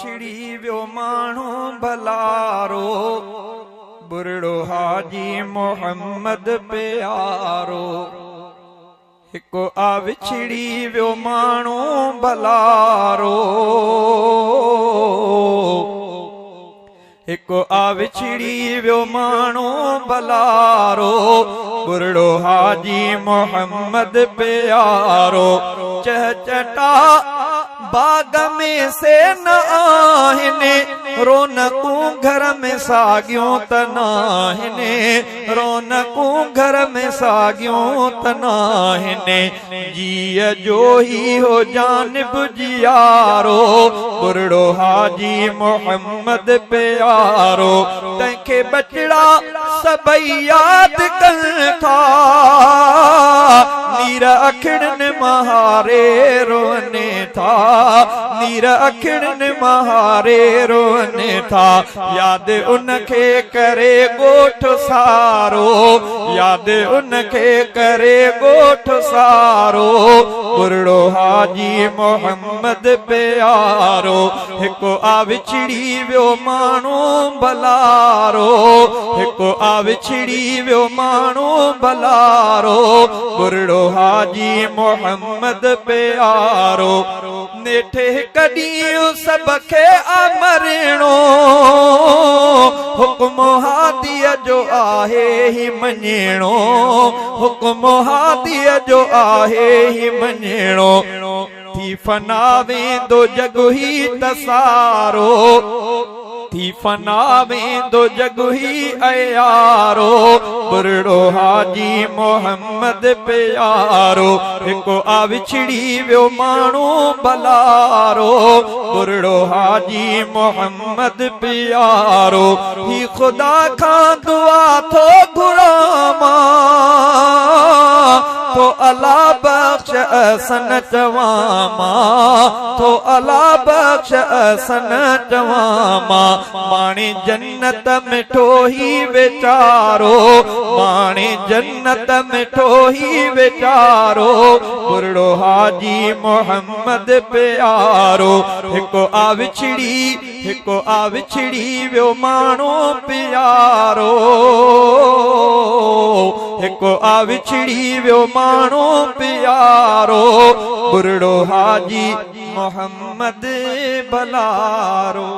विछड़ी वियो माण्हू भलारो, बुरड़ो हाजी मोहम्मद प्यारो। हिको आ विछड़ी वियो माण्हू भलारो, हिको आ विछड़ी वियो माण्हू भलारो, बुरड़ो हाजी मोहम्मद प्यारो। चहचटा बाग में से न आहिने, रौनकूं घर में सागियों तनाहिने, रौनकूं घर में सागियों तनाहिने। जीअ जो ही हो जानिब जियारो, बुरड़ो हाजी मोहम्मद प्यारो। तंहिंखे बचड़ा सभई याद कनि था, नीर अखिड़नि महारे रोने था, नीर अखिड़नि महारे रोने था। याद उनखे करे ॻोठ सारो, याद उनखे करे ॻोठ सारो, बुरड़ो हाजी मोहम्मद प्यारो। हिको आ विछड़ी वियो माण्हू भलारो, हिको आ विछड़ी वियो माण्हू भलारो, बुरड़ो हाजी मोहम्मद प्यारो। नेठे कॾीं सब खे अमरणो, हुक्म हादीअ जो आहे ही मञणो, हुक्म हादीअ जो आहे ही मञणो। थी फना वेंदो जग ही तसारो, थी फना वेंदो जग ही अयारो, बुरड़ो हाजी मोहम्मद प्यारो। हिको आ विछड़ी वियो माण्हू भलारो, बुरड़ो हाजी मोहम्मद प्यारो। ही खुदा खां दुआ थो घुरां, तो अला बख्श असन चवामा, तो अला बख्श असन चवामा। माणे जन्नत मिठो ही वेचारो, माणे जन्नत मिठो ही वेचारो, बुरड़ो हाजी मोहम्मद प्यारो। हिको आ विछड़ी, हिको आ विछड़ी वियो माण्हू प्यारो, हिको आ विछड़ी वियो माण्हू प्यारो, बुरड़ो हाजी मोहम्मद भलारो।